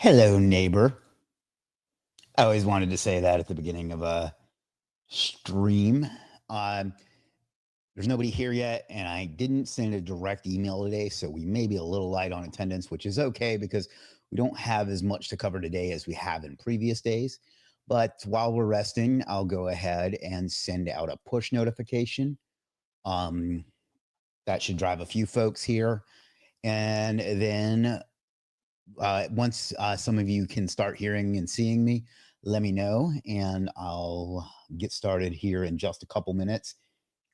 Hello, neighbor. I always wanted to say that at the beginning of a stream. Um, there's nobody here yet, and I didn't send a direct email today, so we may be a little light on attendance, which is okay because we don't have as much to cover today as we have in previous days. But while we're resting, I'll go ahead and send out a push notification. Um, that should drive a few folks here. And then once some of you can start hearing and seeing me, let me know, and I'll get started here in just a couple minutes.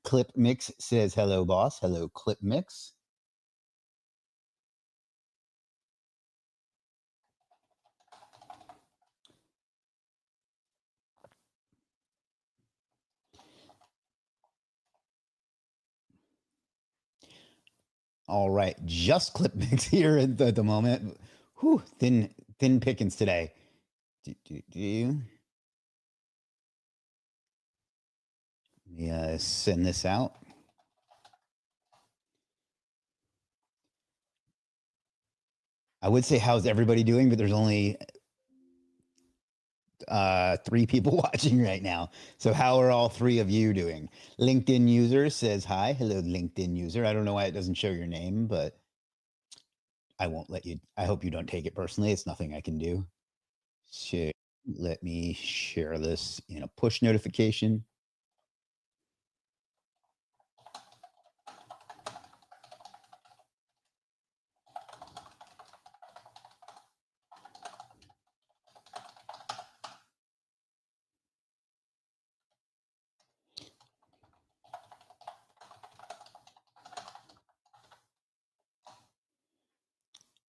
Clip Mix says, hello, boss. Hello, Clip Mix. All right, just Clip Mix here at the moment. Whew, thin pickings today. Let me send this out. I would say, how's everybody doing? But there's only 3 people watching right now. So how are all 3 of you doing? LinkedIn user says hi. Hello, LinkedIn user. I don't know why it doesn't show your name, but I won't let you. I hope you don't take it personally. It's nothing I can do. So let me share this in a push notification.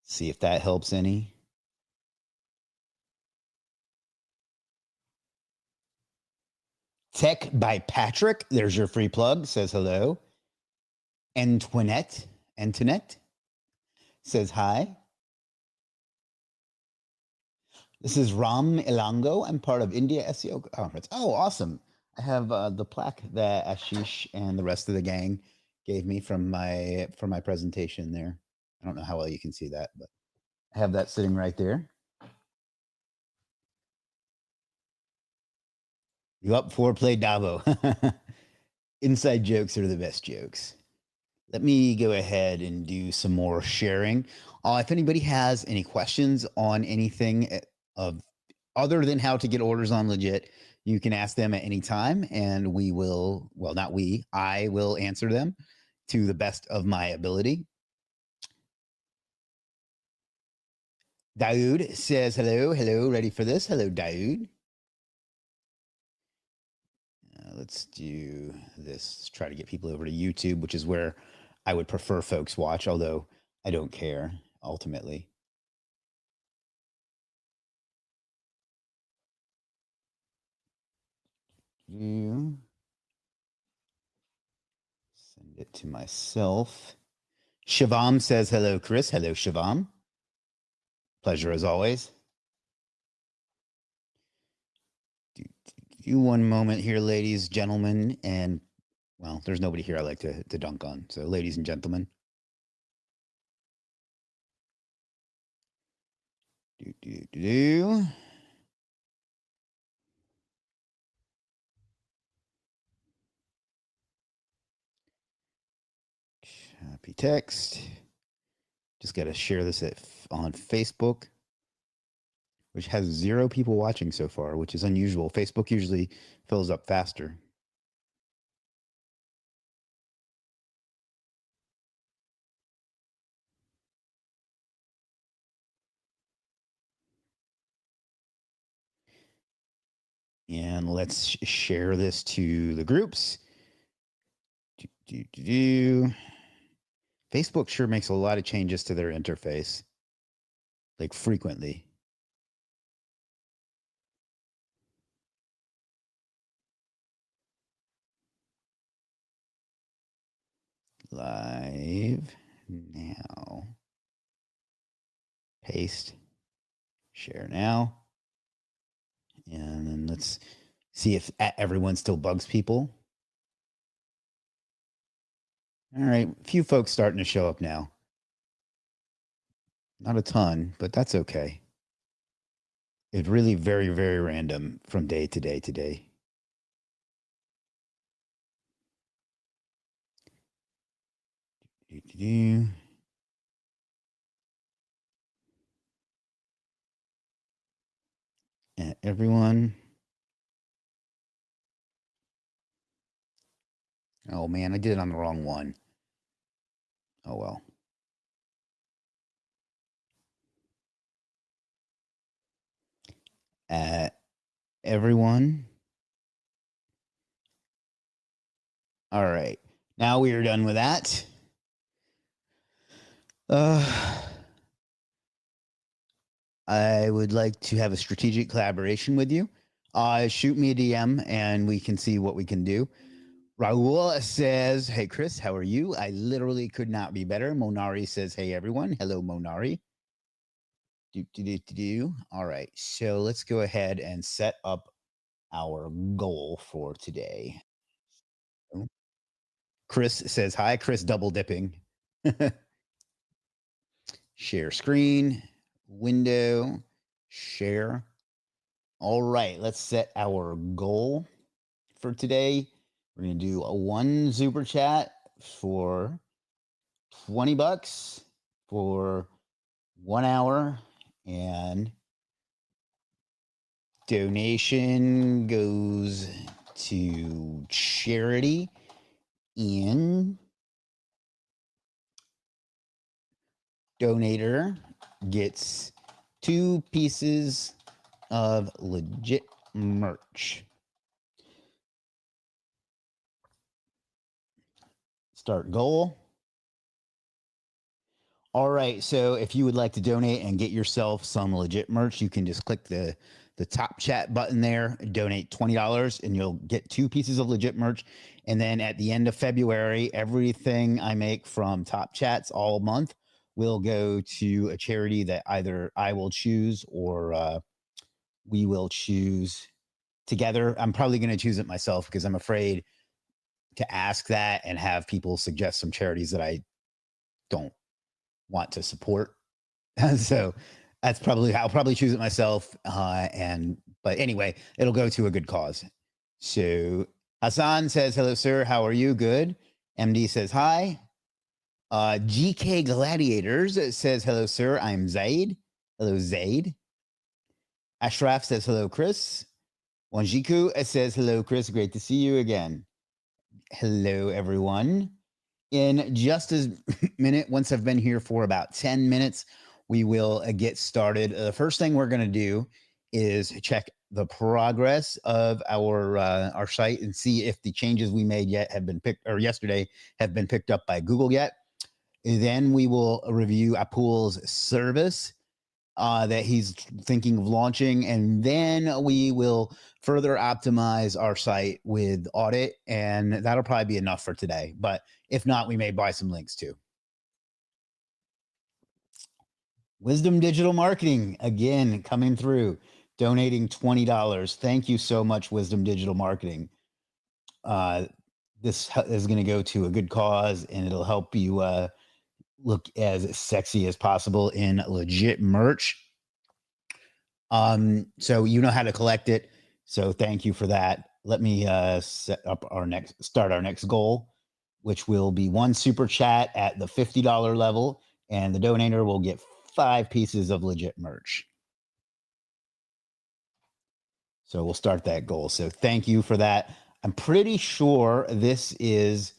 See if that helps any. Tech by Patrick. There's your free plug. Says hello. Antoinette says hi. This is Ram Elango. I'm part of India SEO Conference. Oh, awesome. I have the plaque that Ashish and the rest of the gang gave me from my presentation there. I don't know how well you can see that, but I have that sitting right there. You up for play Davo? Inside jokes are the best jokes. Let me go ahead and do some more sharing. If anybody has any questions on anything of other than how to get orders on Legiit, you can ask them at any time, and we will. Well, not we. I will answer them to the best of my ability. Daoud says hello. Hello, ready for this? Hello, Daoud. Let's do this. Let's try to get people over to YouTube, which is where I would prefer folks watch, although I don't care ultimately. You send it to myself. Shivam says hello, Chris. Hello, Shivam. Pleasure as always. Do one moment here, ladies, gentlemen, and well, there's nobody here I like to dunk on. So, ladies and gentlemen. Copy text. Just got to share this on Facebook, which has 0 people watching so far, which is unusual. Facebook usually fills up faster. And let's share this to the groups. Facebook sure makes a lot of changes to their interface, like frequently. Live now. Paste. Share now. And then let's see if everyone still bugs people. All right, a few folks starting to show up now. Not a ton, but that's okay. It's really very, very random from day to day to day. And everyone. Oh man, I did it on the wrong one. Oh well. Everyone. All right. Now we are done with that. I would like to have a strategic collaboration with you. Shoot me a DM and we can see what we can do. Raul says, "Hey Chris, how are you? I literally could not be better." Monari says, "Hey everyone." Hello, Monari. All right. So let's go ahead and set up our goal for today. Chris says, "Hi." Chris double dipping. Share screen, window, share. All right, let's set our goal for today. We're going to do a one super chat for $20 for 1 hour, and donation goes to charity in donator gets 2 pieces of legit merch. Start goal. All right. So if you would like to donate and get yourself some legit merch, you can just click the top chat button there, donate $20, and you'll get 2 pieces of legit merch. And then at the end of February, everything I make from Top Chats all month will go to a charity that either I will choose or we will choose together. I'm probably going to choose it myself because I'm afraid to ask that and have people suggest some charities that I don't want to support. So that's probably I'll probably choose it myself. But anyway, it'll go to a good cause. So Hassan says, "Hello, sir. How are you? Good." MD says, "Hi." GK Gladiators says, "Hello, sir. I'm Zaid." Hello, Zaid. Ashraf says, "Hello, Chris." Wanjiku says, "Hello, Chris. Great to see you again." Hello, everyone. In just a minute, once I've been here for about 10 minutes, we will get started. The first thing we're going to do is check the progress of our site and see if the changes we made yet have been picked, or yesterday have been picked up by Google yet. And then we will review Apul's service that he's thinking of launching, and then we will further optimize our site with audit, and that'll probably be enough for today. But if not, we may buy some links too. Wisdom Digital Marketing, again, coming through, donating $20. Thank you so much, Wisdom Digital Marketing. This is going to go to a good cause, and it'll help you look as sexy as possible in legit merch. So you know how to collect it. So thank you for that. Let me start our next goal, which will be 1 super chat at the $50 level, and the donator will get 5 pieces of legit merch. So we'll start that goal. So thank you for that. I'm pretty sure this is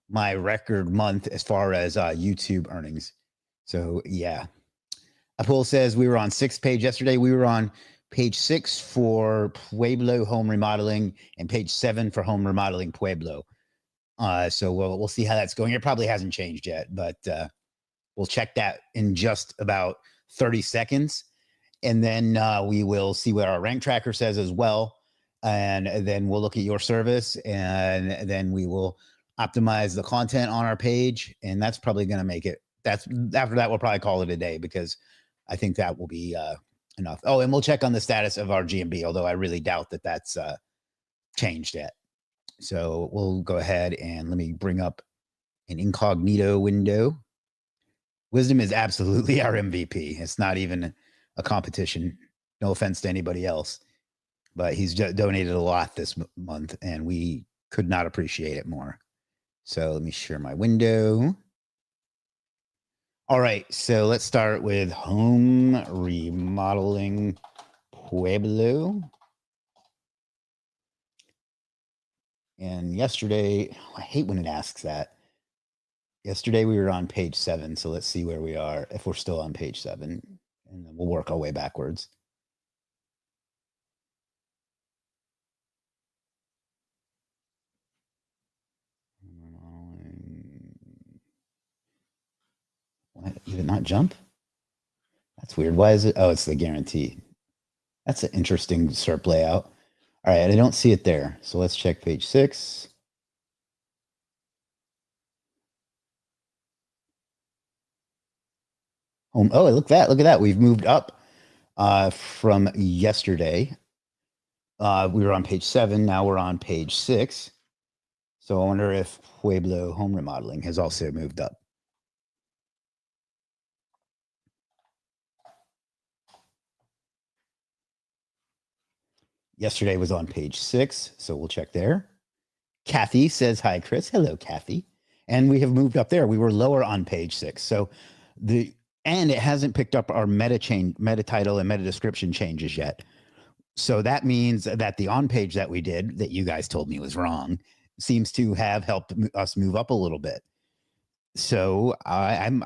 my record month as far as YouTube earnings. So yeah. Apul says we were on 6th page yesterday. We were on page 6 for Pueblo home remodeling and page 7 for home remodeling Pueblo. So we'll see how that's going. It probably hasn't changed yet, but we'll check that in just about 30 seconds. And then we will see what our rank tracker says as well. And then we'll look at your service, and then we will optimize the content on our page. And that's probably going to make it. After that, we'll probably call it a day, because I think that will be enough. Oh, and we'll check on the status of our GMB, although I really doubt that that's changed yet. So we'll go ahead and let me bring up an incognito window. Wisdom is absolutely our MVP. It's not even a competition. No offense to anybody else, but he's donated a lot this month, and we could not appreciate it more. So let me share my window. All right, so let's start with home remodeling Pueblo. And yesterday, I hate when it asks that. Yesterday we were on page 7, so let's see where we are, if we're still on page 7, and then we'll work our way backwards. What? Did it not jump? That's weird. Why is it? Oh, it's the guarantee. That's an interesting SERP layout. All right, I don't see it there. So let's check page 6. Oh, look at that. Look at that. We've moved up from yesterday. We were on page 7. Now we're on page 6. So I wonder if Pueblo home remodeling has also moved up. Yesterday was on page 6, so we'll check there. Kathy says, hi, Chris. Hello, Kathy. And we have moved up there. We were lower on page 6. So and it hasn't picked up our meta title and meta description changes yet. So that means that the on page that we did, that you guys told me was wrong, seems to have helped us move up a little bit. So I'm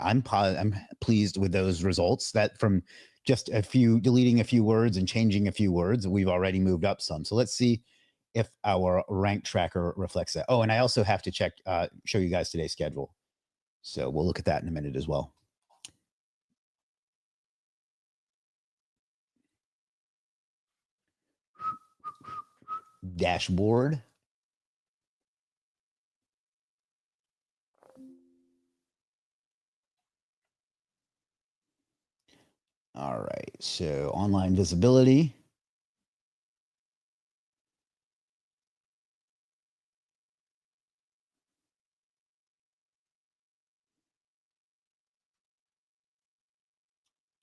pleased with those results. That from just deleting a few words and changing a few words, we've already moved up some. So let's see if our rank tracker reflects that. Oh, and I also have to show you guys today's schedule. So we'll look at that in a minute as well. Dashboard. All right, so online visibility.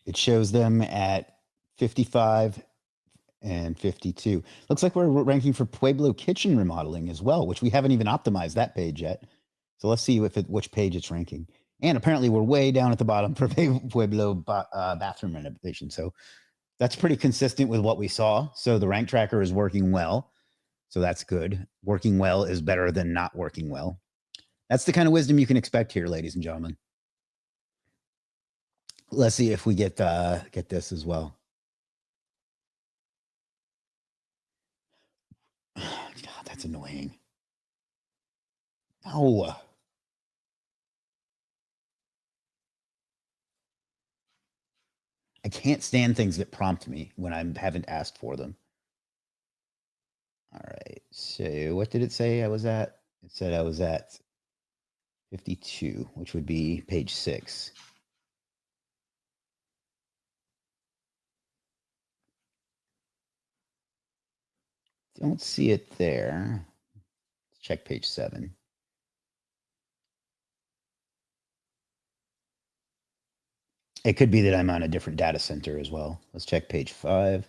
It shows them at 55 and 52. Looks like we're ranking for Pueblo kitchen remodeling as well, which we haven't even optimized that page yet. So let's see which page it's ranking. And apparently we're way down at the bottom for Pueblo bathroom renovation. So that's pretty consistent with what we saw. So the rank tracker is working well. So that's good. Working well is better than not working well. That's the kind of wisdom you can expect here, ladies and gentlemen. Let's see if we get this as well. God, that's annoying. No. I can't stand things that prompt me when I haven't asked for them. All right. So what did it say I was at? It said I was at 52, which would be page 6. Don't see it there. Let's check page 7. It could be that I'm on a different data center as well. Let's check page 5.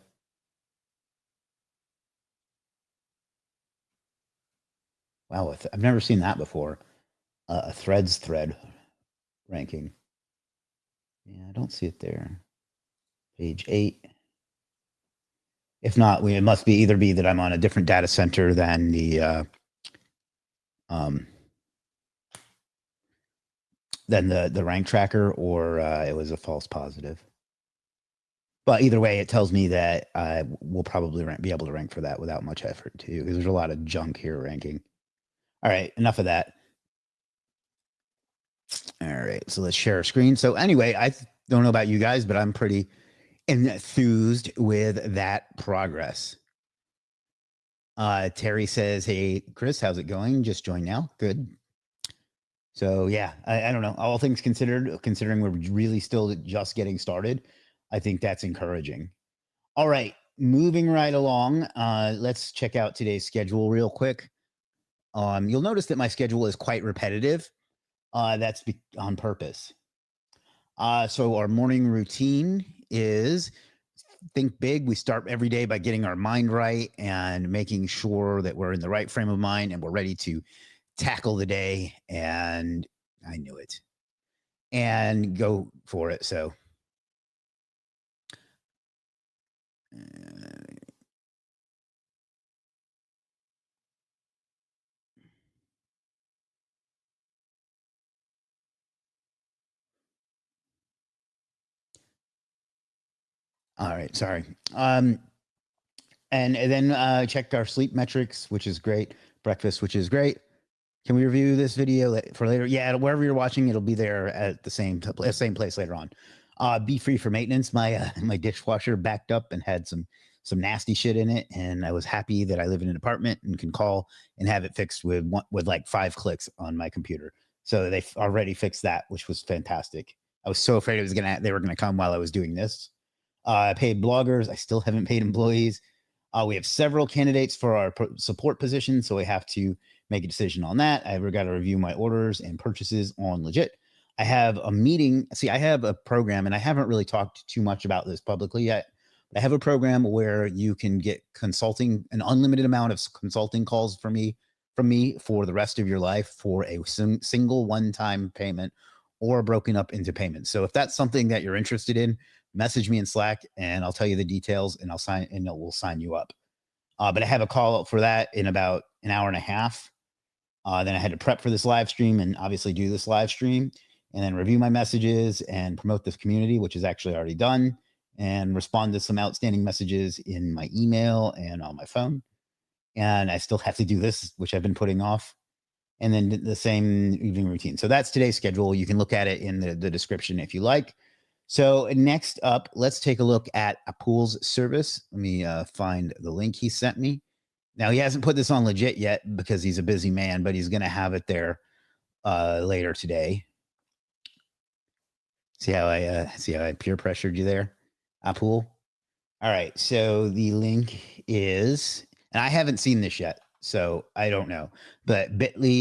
Wow, I've never seen that before. A threads thread ranking. Yeah, I don't see it there. Page 8. If not, it must either be that I'm on a different data center than the rank tracker, or it was a false positive. But either way, it tells me that we'll probably be able to rank for that without much effort too, because there's a lot of junk here ranking. All right, enough of that. All right, so let's share a screen. So anyway, I don't know about you guys, but I'm pretty enthused with that progress. Terry says, hey, Chris, how's it going? Just joined now. Good. So yeah, I don't know. All things considered, considering we're really still just getting started, I think that's encouraging. All right, moving right along. Let's check out today's schedule real quick. You'll notice that my schedule is quite repetitive. That's on purpose. So our morning routine is think big. We start every day by getting our mind right and making sure that we're in the right frame of mind and we're ready to tackle the day. And I knew it and go for it. So, all right. Sorry. And then checked our sleep metrics, which is great. Breakfast, which is great. Can we review this video for later? Yeah, wherever you're watching, it'll be there at the same place later on. Be free for maintenance. My my dishwasher backed up and had some nasty shit in it, and I was happy that I live in an apartment and can call and have it fixed with like 5 clicks on my computer. So they already fixed that, which was fantastic. I was so afraid they were gonna come while I was doing this. I paid bloggers. I still haven't paid employees. We have several candidates for our support position, so we have to make a decision on that. I've got to review my orders and purchases on Legiit. I have a meeting. See, I have a program, and I haven't really talked too much about this publicly yet. But I have a program where you can get consulting, an unlimited amount of consulting calls from me for the rest of your life for a single one-time payment or broken up into payments. So if that's something that you're interested in, message me in Slack and I'll tell you the details and we'll sign you up. But I have a call for that in about an hour and a half. Then I had to prep for this live stream and obviously do this live stream and then review my messages and promote this community, which is actually already done, and respond to some outstanding messages in my email and on my phone. And I still have to do this, which I've been putting off. And then the same evening routine. So that's today's schedule. You can look at it in the description if you like. So next up, let's take a look at Apul's service. Let me find the link he sent me. Now, he hasn't put this on Legiit yet because he's a busy man, but he's going to have it there later today. See how I peer pressured you there, Apul? All right. So the link is, and I haven't seen this yet, so I don't know, but bit.ly/roast-me.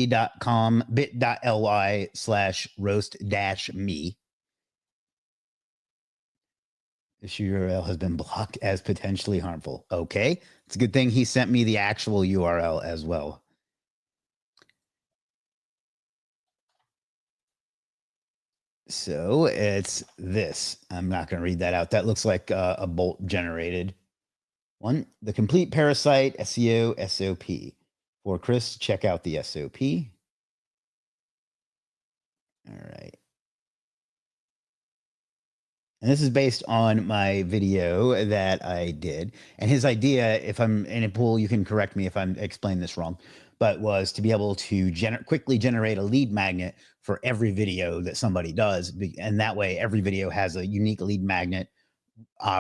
This URL has been blocked as potentially harmful. Okay. It's a good thing he sent me the actual URL as well. So it's this. I'm not going to read that out. That looks like a bolt generated one. The complete parasite SEO SOP. For Chris, check out the SOP. All right. And this is based on my video that I did. And his idea, Paul, you can correct me if I'm explaining this wrong, but was to be able to quickly generate a lead magnet for every video that somebody does. And that way, every video has a unique lead magnet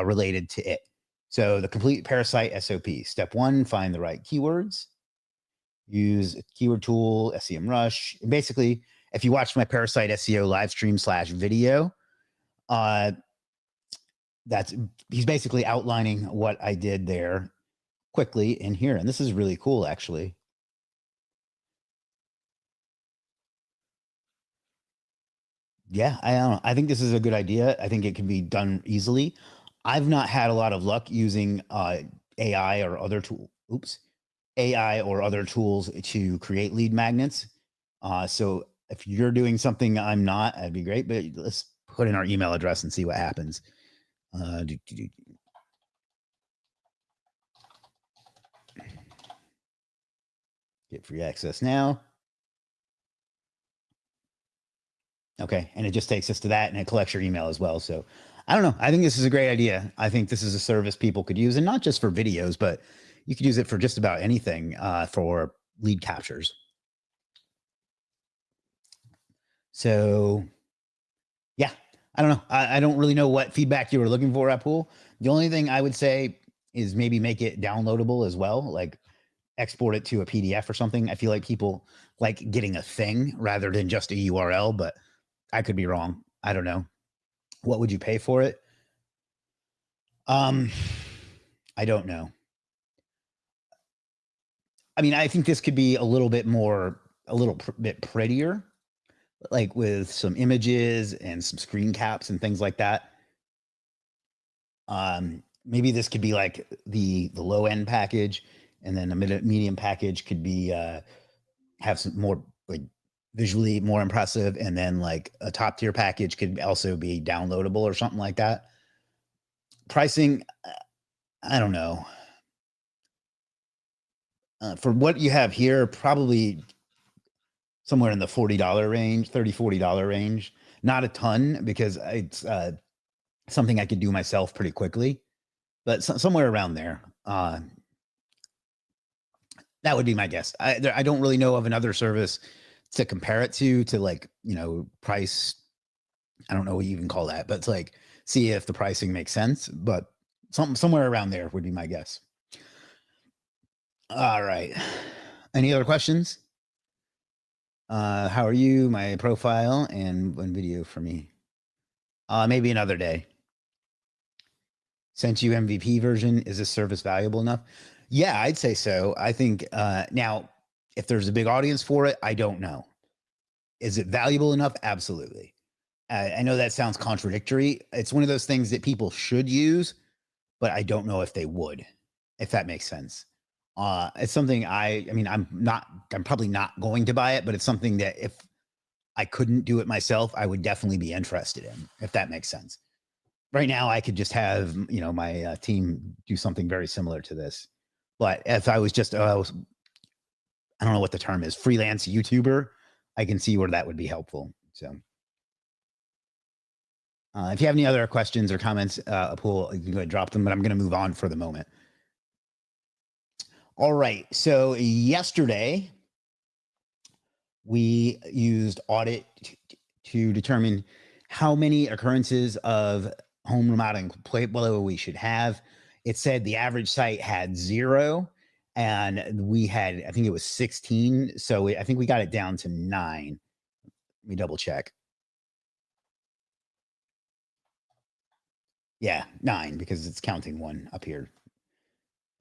related to it. So the complete parasite SOP. Step 1, find the right keywords. Use a keyword tool, SEMrush. Basically, if you watched my Parasite SEO live stream /video, he's basically outlining what I did there quickly in here. And this is really cool, actually. Yeah, I don't know. I think this is a good idea. I think it can be done easily. I've not had a lot of luck using AI or other tools to create lead magnets. So if you're doing something I'm not, that'd be great. But let's put in our email address and see what happens. Get free access now. Okay, and it just takes us to that, and it collects your email as well. So I don't know. I think this is a great idea. I think this is a service people could use, and not just for videos, but you could use it for just about anything for lead captures. So yeah, I don't know. I don't really know what feedback you were looking for at Pool. The only thing I would say is maybe make it downloadable as well, like export it to a PDF or something. I feel like people like getting a thing rather than just a URL, but I could be wrong. I don't know. What would you pay for it? I don't know. I mean, I think this could be a little bit prettier, like with some images and some screen caps and things like that. maybe this could be like the low end package, and then a medium package could be have some more like visually more impressive, and then like a top tier package could also be downloadable or something like that. Pricing, I don't know. For what you have here, probably somewhere in the $40 range, $30-$40 range. Not a ton because it's something I could do myself pretty quickly, but somewhere around there. That would be my guess. I don't really know of another service to compare it to like, price. I don't know what you even call that, but it's like see if the pricing makes sense. But somewhere around there would be my guess. All right. Any other questions? How are you? My profile and one video for me. Maybe another day. Sent you MVP version. Is this service valuable enough? Yeah, I'd say so. I think now, if there's a big audience for it, I don't know. Is it valuable enough? Absolutely. I know that sounds contradictory. It's one of those things that people should use, but I don't know if they would, if that makes sense. It's something I'm probably not going to buy it, but it's something that if I couldn't do it myself, I would definitely be interested in, if that makes sense. Right now, I could just have, my team do something very similar to this. But if I was just, I don't know what the term is, freelance YouTuber, I can see where that would be helpful. So if you have any other questions or comments, Pool, you can go ahead and drop them, but I'm going to move on for the moment. All right. So yesterday, we used audit to determine how many occurrences of home remodeling Pueblo we should have. It said the average site had 0, and we had, I think it was 16. So I think we got it down to 9. Let me double check. Yeah, 9 because it's counting 1 up here.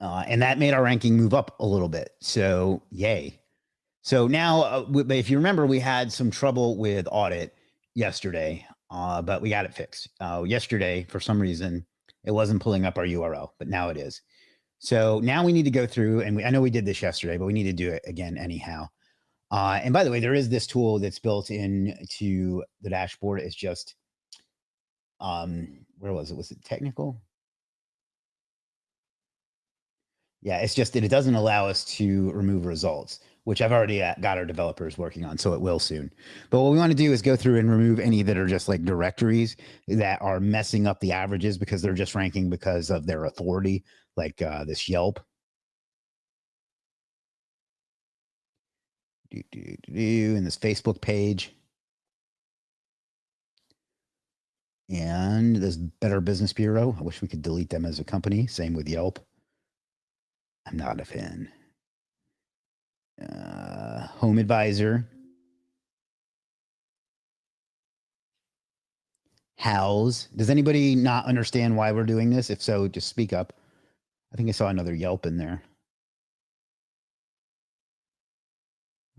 And that made our ranking move up a little bit. So yay. So now, if you remember, we had some trouble with audit yesterday, but we got it fixed. Yesterday, for some reason, it wasn't pulling up our URL, but now it is. So now we need to go through, and I know we did this yesterday, but we need to do it again anyhow. And by the way, there is this tool that's built into the dashboard. It's just, where was it? Was it technical? Yeah, it's just that it doesn't allow us to remove results, which I've already got our developers working on, so it will soon. But what we want to do is go through and remove any that are just like directories that are messing up the averages because they're just ranking because of their authority, like this Yelp. And this Facebook page. And this Better Business Bureau. I wish we could delete them as a company. Same with Yelp. I'm not a fan. Home Advisor. House. Does anybody not understand why we're doing this? If so, just speak up. I think I saw another Yelp in there.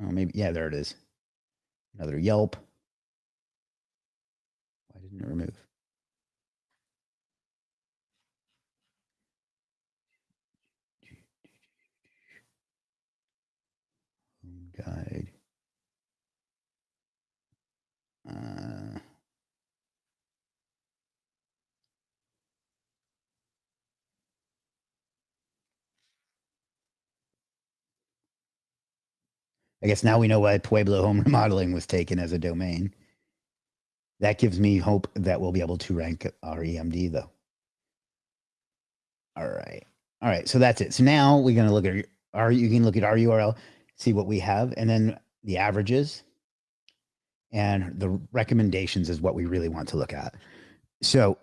Oh, maybe. Yeah, there it is. Another Yelp. Why didn't it remove? Home guide. I guess now we know why Pueblo Home Remodeling was taken as a domain. That gives me hope that we'll be able to rank our EMD, though. All right. All right. So that's it. So now we're going to look at you can look at our URL, see what we have, and then the averages and the recommendations is what we really want to look at. So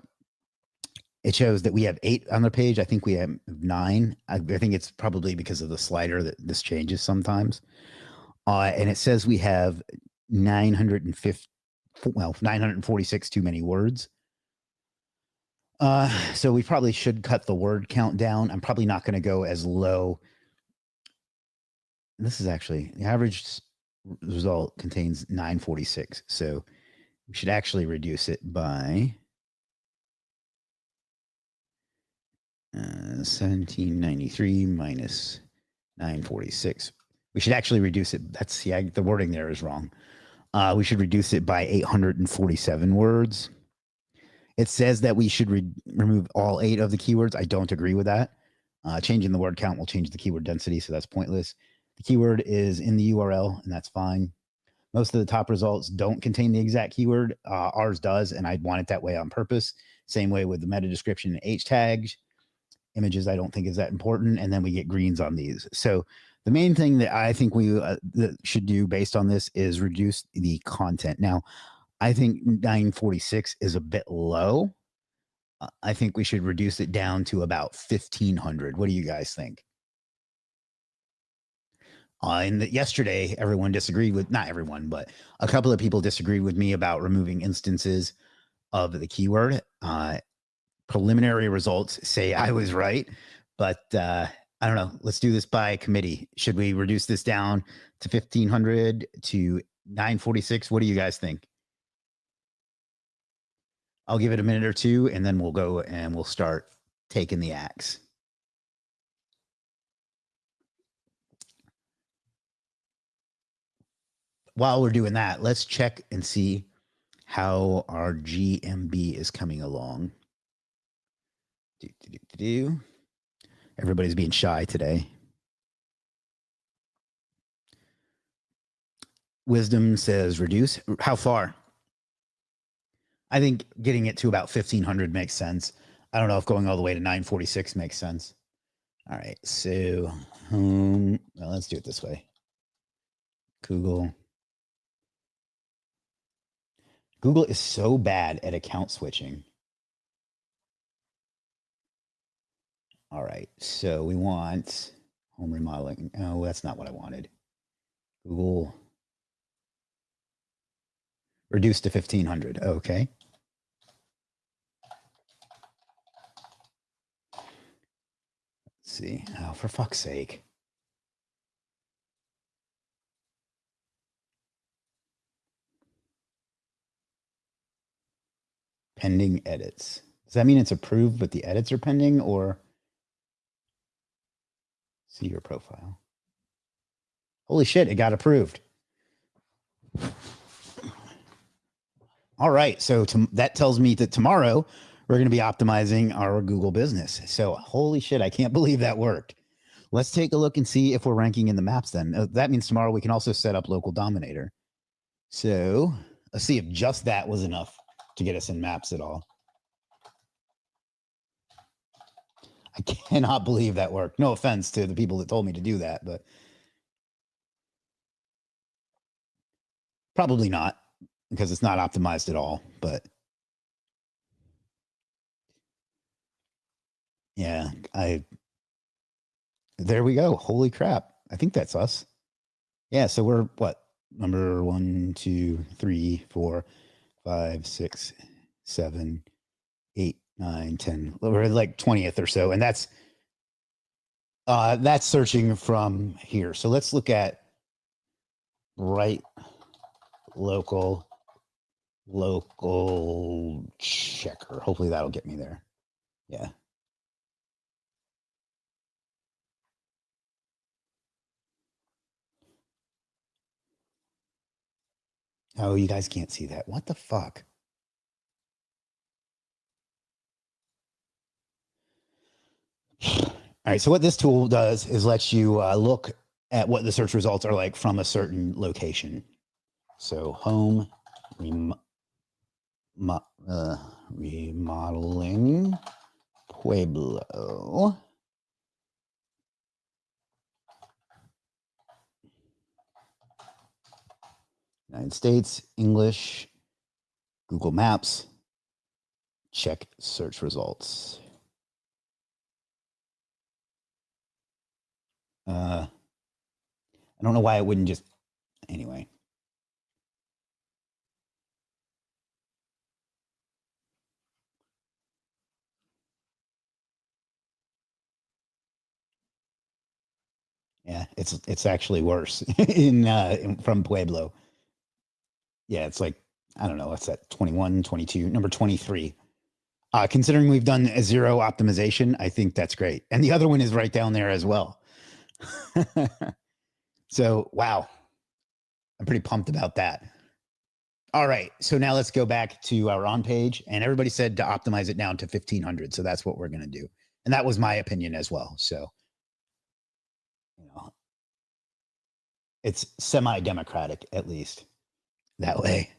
it shows that we have 8 on the page. I think we have 9. I think it's probably because of the slider that this changes sometimes. And it says we have 946 too many words. So we probably should cut the word count down. I'm probably not going to go as low. This is actually the average result contains 946. So we should actually reduce it by 1793 minus 946. We should actually reduce it. That's the wording there is wrong. We should reduce it by 847 words. It says that we should remove all 8 of the keywords. I don't agree with that. Changing the word count will change the keyword density, so that's pointless. The keyword is in the URL, and that's fine. Most of the top results don't contain the exact keyword. Ours does, and I want it that way on purpose. Same way with the meta description and H tags. Images I don't think is that important, and then we get greens on these. So the main thing that I think we should do based on this is reduce the content. Now, I think 946 is a bit low. I think we should reduce it down to about 1,500. What do you guys think? Yesterday, everyone disagreed with, not everyone, but a couple of people disagreed with me about removing instances of the keyword. Preliminary results say I was right, but I don't know. Let's do this by committee. Should we reduce this down to 1,500 to 946? What do you guys think? I'll give it a minute or two, and then we'll go and we'll start taking the axe. While we're doing that, let's check and see how our GMB is coming along. Everybody's being shy today. Wisdom says reduce. How far? I think getting it to about 1,500 makes sense. I don't know if going all the way to 946 makes sense. All right, so well, let's do it this way. Google is so bad at account switching. All right, so we want home remodeling. Oh, that's not what I wanted. Google reduced to 1,500. Okay. Let's see. Oh, for fuck's sake. Pending edits. Does that mean it's approved, but the edits are pending, or see your profile? Holy shit, it got approved. All right, so that tells me that tomorrow we're going to be optimizing our Google business. So holy shit, I can't believe that worked. Let's take a look and see if we're ranking in the maps then. That means tomorrow we can also set up local dominator. So let's see if just that was enough to get us in maps at all. I cannot believe that worked. No offense to the people that told me to do that, but probably not, because it's not optimized at all. But yeah, there we go. Holy crap. I think that's us. Yeah, so we're what? Number 1, 2, 3, 4, 5, 6, 7, 8, 9, 10. We're like 20th or so. And that's searching from here. So let's look at right local checker. Hopefully that'll get me there. Yeah. Oh, you guys can't see that. What the fuck? All right. So what this tool does is lets you look at what the search results are like from a certain location. So home remodeling Pueblo. United States, English, Google Maps, check search results. I don't know why it wouldn't just, anyway. Yeah, it's actually worse from Pueblo. Yeah, it's like, I don't know, what's that, 21, 22, number 23. Considering we've done a zero optimization, I think that's great. And the other one is right down there as well. So, wow, I'm pretty pumped about that. All right. So now let's go back to our on page. And everybody said to optimize it down to 1500. So that's what we're going to do. And that was my opinion as well. So, you know, it's semi democratic, at least that way.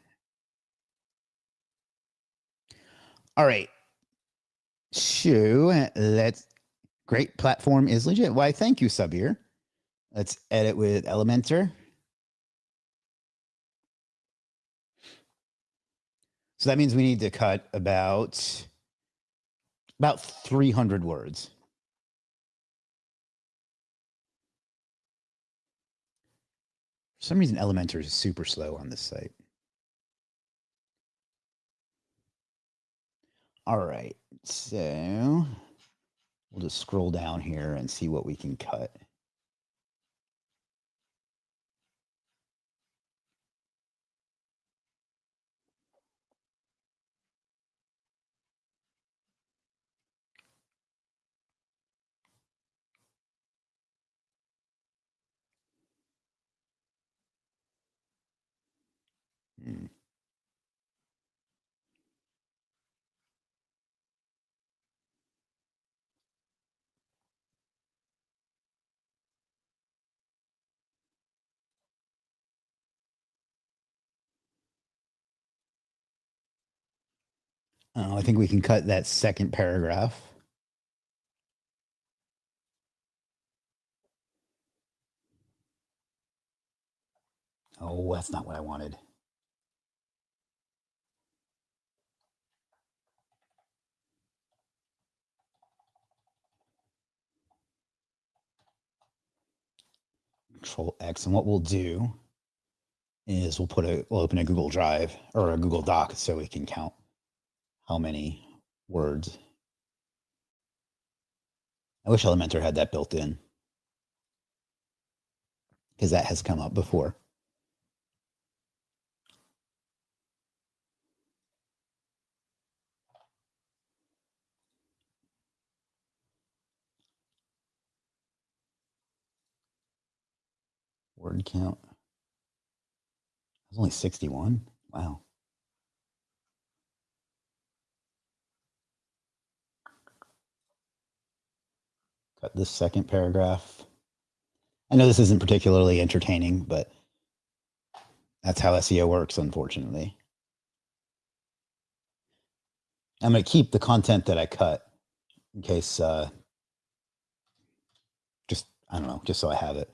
All right. So let's, great platform is legit. Why, thank you, Sabir. Let's edit with Elementor. So that means we need to cut about 300 words. For some reason, Elementor is super slow on this site. All right. So we'll just scroll down here and see what we can cut. Hmm. I think we can cut that second paragraph. Oh, that's not what I wanted. Control X. And what we'll do is we'll open a Google Drive or a Google Doc so we can count how many words. I wish Elementor had that built in because that has come up before. Word count. It's only 61. Wow. Cut this second paragraph. I know this isn't particularly entertaining, but that's how SEO works, unfortunately. I'm going to keep the content that I cut in case, I don't know, just so I have it.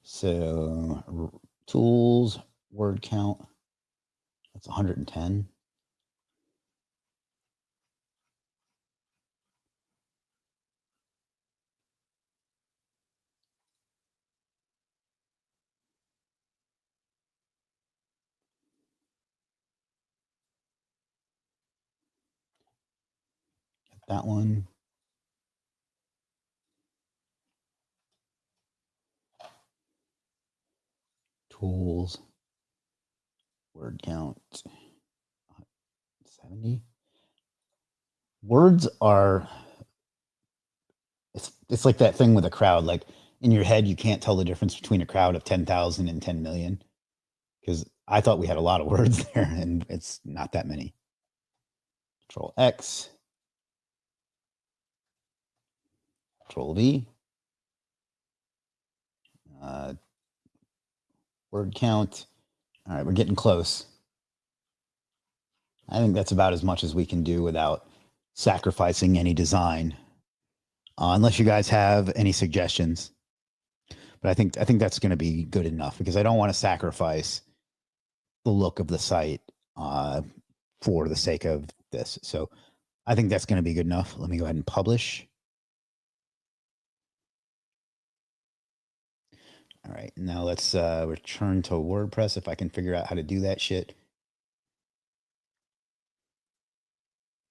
So tools, word count, that's 110. That one. Tools, word count, 70. Words are, it's like that thing with a crowd. Like in your head, you can't tell the difference between a crowd of 10,000 and 10 million because I thought we had a lot of words there and it's not that many. Control X, Control V, word count. All right, we're getting close. I think that's about as much as we can do without sacrificing any design, unless you guys have any suggestions. But I think that's going to be good enough because I don't want to sacrifice the look of the site for the sake of this. So I think that's going to be good enough. Let me go ahead and publish. All right, now let's return to WordPress if I can figure out how to do that shit.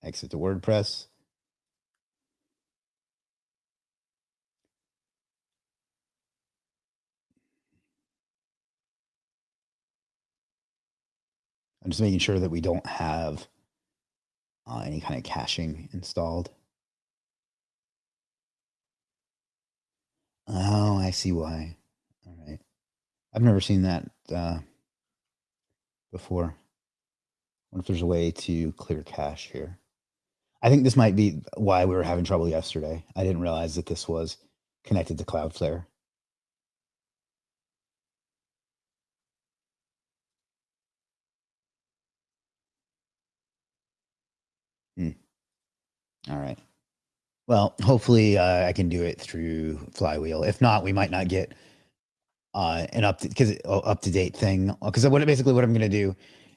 Exit to WordPress. I'm just making sure that we don't have any kind of caching installed. Oh, I see why. All right. I've never seen that before. What if there's a way to clear cache here? I think this might be why we were having trouble yesterday. I didn't realize that this was connected to Cloudflare. Hmm. All right. Well, hopefully I can do it through Flywheel. If not, we might not get an up to date thing. Because basically what I'm going to do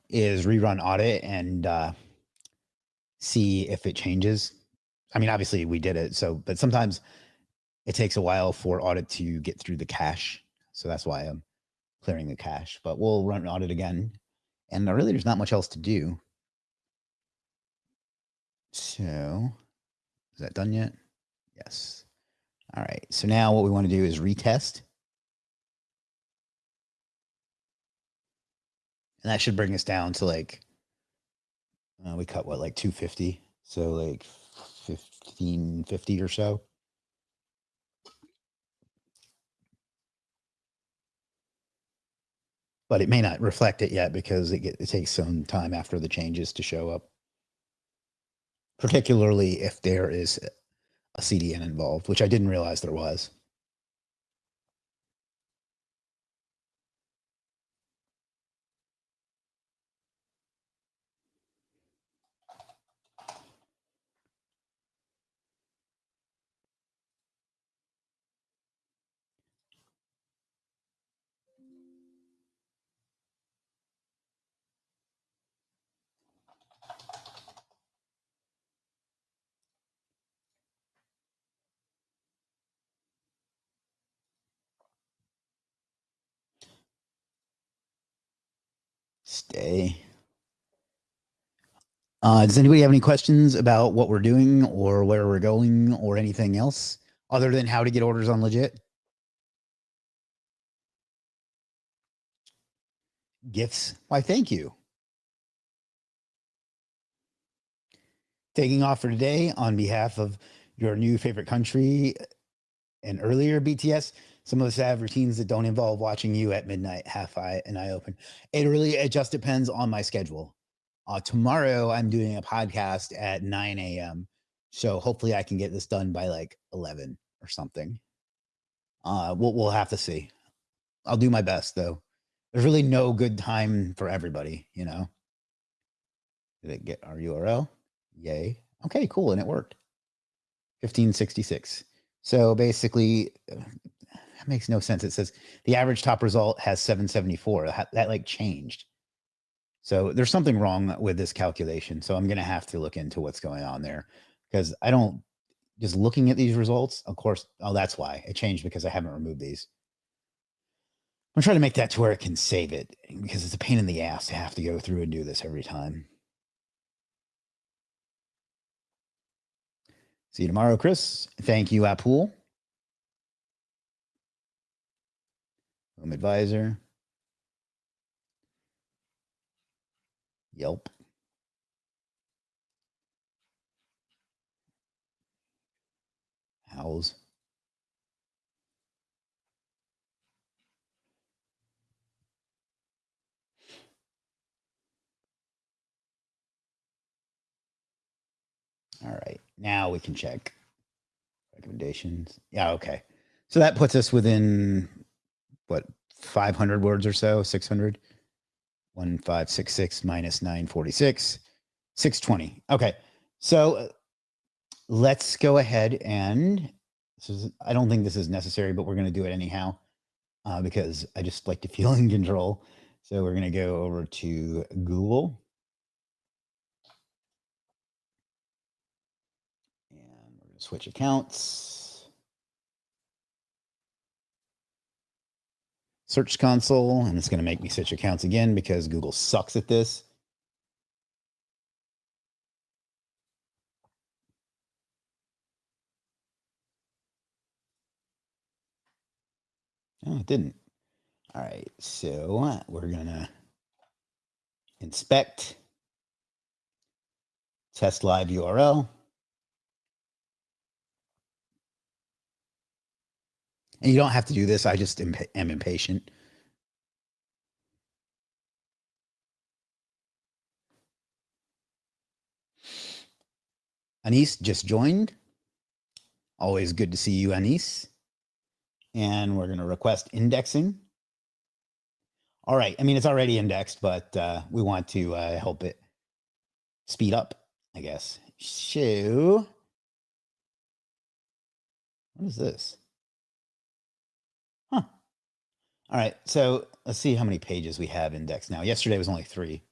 is rerun audit and see if it changes. I mean, obviously we did it. So, but sometimes it takes a while for audit to get through the cache. So that's why I'm clearing the cache. But we'll run audit again. And really, there's not much else to do. So, is that done yet? Yes. All right. So now what we want to do is retest. And that should bring us down to like, we cut what, like 250? So like 1550 or so. But it may not reflect it yet because it takes some time after the changes to show up, particularly if there is a CDN involved, which I didn't realize there was. Stay. Does anybody have any questions about what we're doing or where we're going or anything else other than how to get orders on Legiit? Gifts? Why, thank you. Taking off for today on behalf of your new favorite country and earlier BTS. Some of us have routines that don't involve watching you at midnight, half eye and eye open. It just depends on my schedule. Tomorrow I'm doing a podcast at 9 a.m. So hopefully I can get this done by like 11 or something. We'll have to see. I'll do my best though. There's really no good time for everybody, you know. Did it get our URL? Yay. Okay, cool. And it worked. 1566. So basically, that makes no sense. It says the average top result has 774. That like changed. So there's something wrong with this calculation. So I'm going to have to look into what's going on there because I don't just looking at these results. Of course, oh, that's why it changed because I haven't removed these. I'm trying to make that to where it can save it because it's a pain in the ass to have to go through and do this every time. See you tomorrow, Chris. Thank you, Apple. Home Advisor. Yelp. Howls. All right. Now we can check recommendations. Yeah. Okay. So that puts us within what, 500 words or so, 600. 1566 minus 946, 620. Okay. So let's go ahead and I don't think this is necessary, but we're going to do it anyhow because I just like to feel in control. So we're going to go over to Google. And we're going to switch accounts. Search console, and it's going to make me switch accounts again because Google sucks at this. Oh, it didn't. All right, so we're going to inspect. Test live URL. And you don't have to do this. I just am impatient. Anis just joined. Always good to see you, Anis. And we're going to request indexing. All right. I mean, it's already indexed, but we want to help it speed up, I guess. So, what is this? Huh. All right. So let's see how many pages we have indexed now. Yesterday was only 3.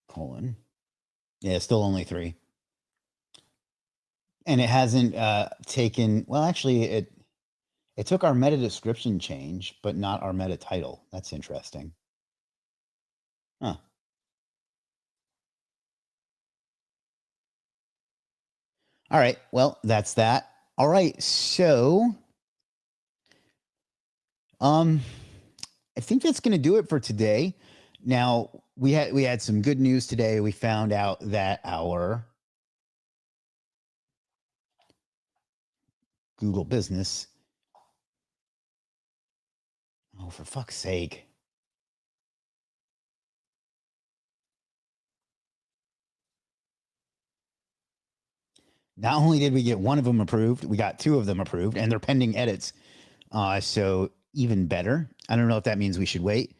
Colon. Yeah, still only 3. And it hasn't taken, well, actually, it took our meta description change, but not our meta title. That's interesting. Huh. All right. Well, that's that. All right. So, I think that's going to do it for today. Now, we had some good news today. We found out that our Google business, oh, for fuck's sake. Not only did we get one of them approved, we got 2 of them approved, and they're pending edits. So even better. I don't know if that means we should wait.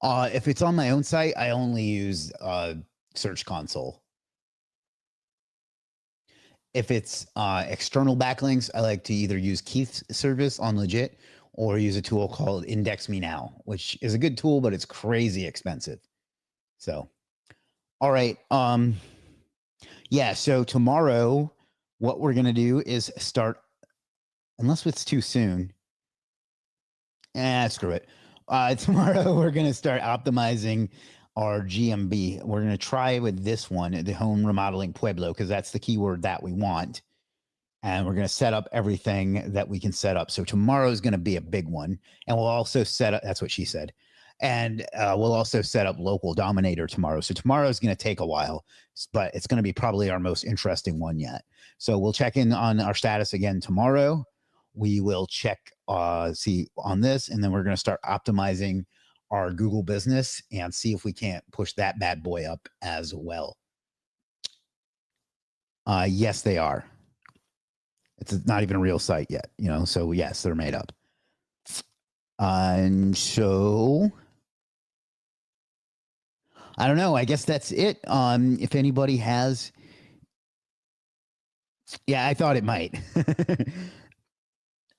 If it's on my own site, I only use Search Console. If it's external backlinks, I like to either use Keith's service on Legiit or use a tool called Index Me Now, which is a good tool, but it's crazy expensive. So, all right. Yeah. So tomorrow, what we're gonna do is start, unless it's too soon. Screw it. Tomorrow we're gonna start optimizing our GMB. We're gonna try with this one, the home remodeling Pueblo, because that's the keyword that we want. And we're going to set up everything that we can set up. So tomorrow is going to be a big one. And we'll also set up, that's what she said. And we'll also set up local dominator tomorrow. So tomorrow is going to take a while, but it's going to be probably our most interesting one yet. So we'll check in on our status again tomorrow. We will check, see on this, and then we're going to start optimizing our Google business and see if we can't push that bad boy up as well. Yes, they are. It's not even a real site yet, you know. So yes, they're made up. And so I don't know. I guess that's it. If anybody has, yeah, I thought it might.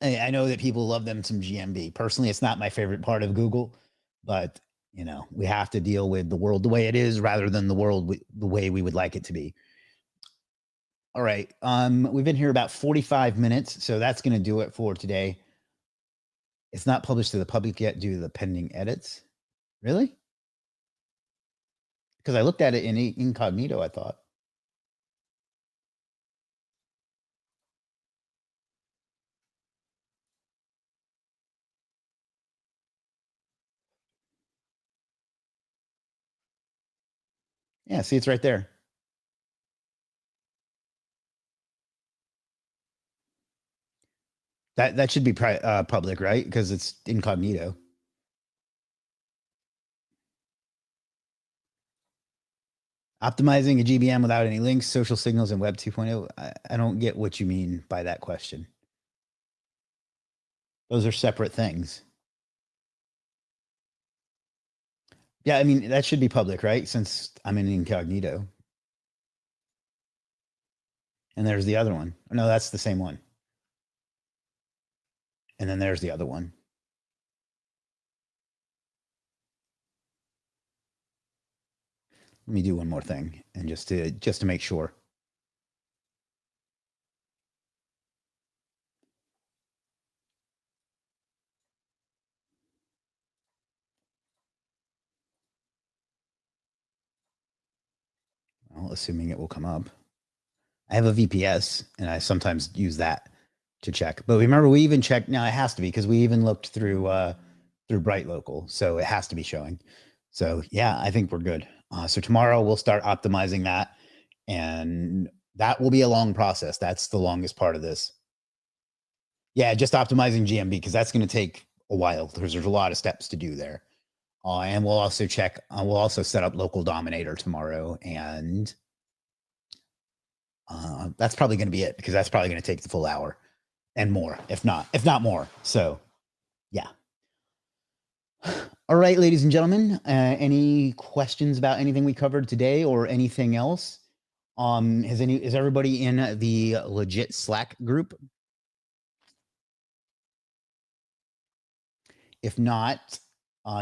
I know that people love them some GMB. Personally, it's not my favorite part of Google, but you know, we have to deal with the world the way it is rather than the world the way we would like it to be. All right. We've been here about 45 minutes, so that's going to do it for today. It's not published to the public yet due to the pending edits. Really? Because I looked at it in incognito, I thought. Yeah, see, it's right there. That should be public, right? Because it's incognito. Optimizing a GBM without any links, social signals, and Web 2.0. I don't get what you mean by that question. Those are separate things. Yeah, I mean, that should be public, right? Since I'm in incognito. And there's the other one. No, that's the same one. And then there's the other one. Let me do one more thing, and just to make sure. Well, assuming it will come up. I have a VPS, and I sometimes use that to check. But remember, we even checked. Now it has to be because we even looked through through Bright Local, so it has to be showing. So yeah, I think we're good. So tomorrow we'll start optimizing that, and that will be a long process. That's the longest part of this. Yeah, just optimizing GMB, because that's going to take a while. There's a lot of steps to do there. And we'll also we'll also set up local dominator tomorrow, and that's probably going to be it, because that's probably going to take the full hour and more, if not more. So yeah. All right, ladies and gentlemen, any questions about anything we covered today or anything else? Is everybody in the Legiit Slack group? If not,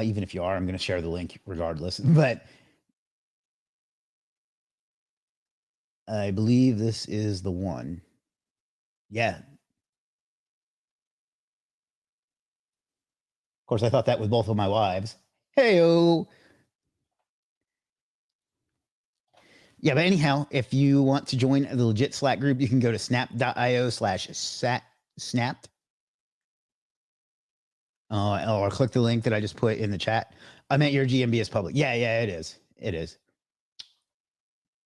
even if you are, I'm going to share the link regardless. But I believe this is the one. Yeah. Of course, I thought that with both of my wives. Hey-o. Yeah, but anyhow, if you want to join the Legiit Slack group, you can go to snap.io/snapped. Or click the link that I just put in the chat. I meant your GMB is public. Yeah, it is. It is.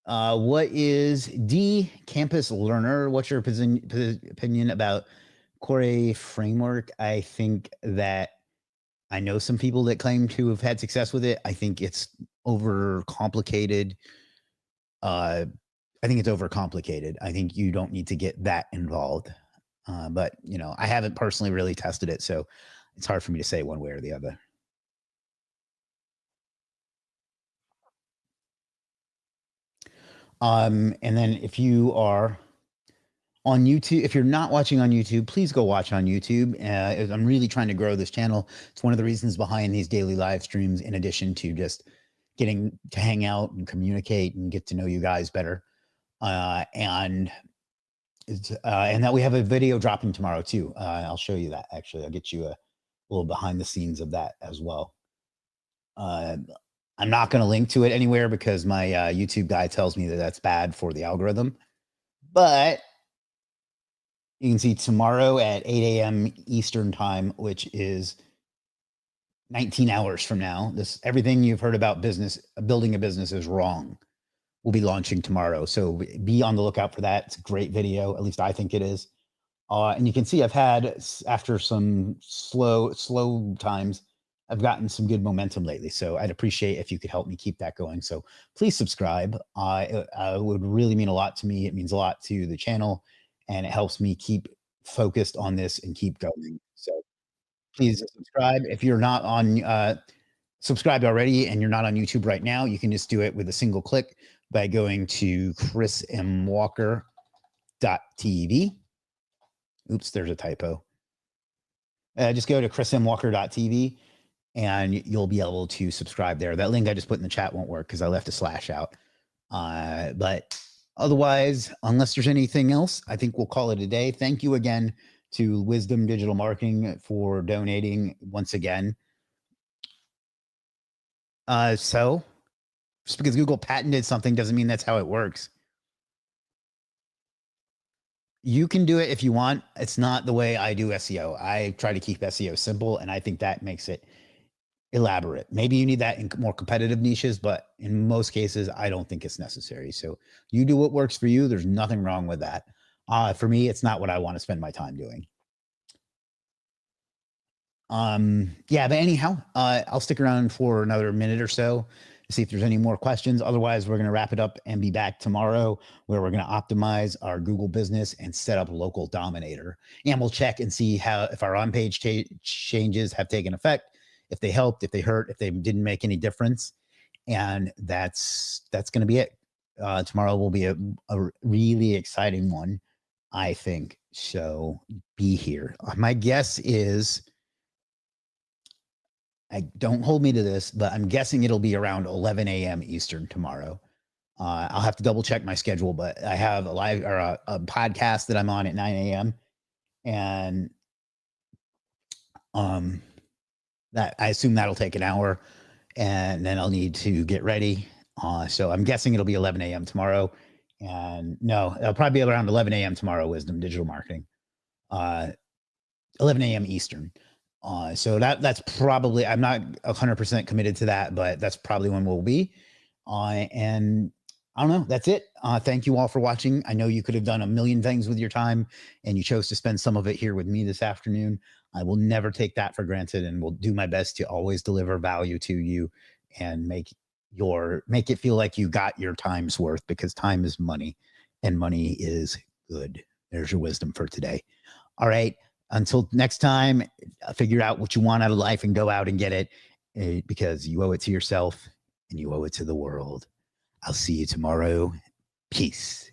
What is D Campus Learner? What's your opinion about Core framework? I think that I know some people that claim to have had success with it. I think it's overcomplicated. I think it's overcomplicated. I think you don't need to get that involved. But I haven't personally really tested it, so it's hard for me to say one way or the other. And then if you are on YouTube, if you're not watching on YouTube, please go watch on YouTube. I'm really trying to grow this channel. It's one of the reasons behind these daily live streams, in addition to just getting to hang out and communicate and get to know you guys better. And that we have a video dropping tomorrow too. I'll show you that. Actually, I'll get you a little behind the scenes of that as well. I'm not going to link to it anywhere because my YouTube guy tells me that that's bad for the algorithm. But you can see tomorrow at 8 a.m. Eastern time, which is 19 hours from now. Everything you've heard about building a business is wrong. We'll be launching tomorrow. So be on the lookout for that. It's a great video. At least I think it is. And you can see I've had, after some slow times, I've gotten some good momentum lately. So I'd appreciate if you could help me keep that going. So please subscribe. It would really mean a lot to me. It means a lot to the channel, and it helps me keep focused on this and keep going. So please subscribe. If you're not on subscribed already and you're not on YouTube right now, you can just do it with a single click by going to chrismwalker.tv. Oops, there's a typo. Just go to chrismwalker.tv and you'll be able to subscribe there. That link I just put in the chat won't work because I left a slash out. But otherwise, unless there's anything else, I think we'll call it a day. Thank you again to Wisdom Digital Marketing for donating once again. So just because Google patented something doesn't mean that's how it works. You can do it if you want. It's not the way I do SEO. I try to keep SEO simple, and I think that makes it elaborate. Maybe you need that in more competitive niches, but in most cases, I don't think it's necessary. So you do what works for you. There's nothing wrong with that. For me, it's not what I want to spend my time doing. Yeah, but anyhow, I'll stick around for another minute or so to see if there's any more questions. Otherwise, we're going to wrap it up and be back tomorrow, where we're going to optimize our Google business and set up local dominator. And we'll check and see if our on-page changes have taken effect, if they helped, if they hurt, if they didn't make any difference. And that's going to be it. Tomorrow will be a really exciting one, I think. So be here. My guess is, don't hold me to this, but I'm guessing it'll be around 11 a.m. Eastern tomorrow. I'll have to double check my schedule, but I have a podcast that I'm on at 9 a.m. and that I assume that'll take an hour, and then I'll need to get ready. So I'm guessing it'll be 11 a.m. tomorrow. And no, it'll probably be around 11 a.m. tomorrow, Wisdom Digital Marketing. 11 a.m. Eastern. So that's probably, I'm not 100% committed to that, but that's probably when we'll be. And I don't know. That's it. Thank you all for watching. I know you could have done a million things with your time, and you chose to spend some of it here with me this afternoon. I will never take that for granted, and will do my best to always deliver value to you and make it feel like you got your time's worth, because time is money, and money is good. There's your wisdom for today. All right. Until next time, figure out what you want out of life and go out and get it, because you owe it to yourself and you owe it to the world. I'll see you tomorrow. Peace.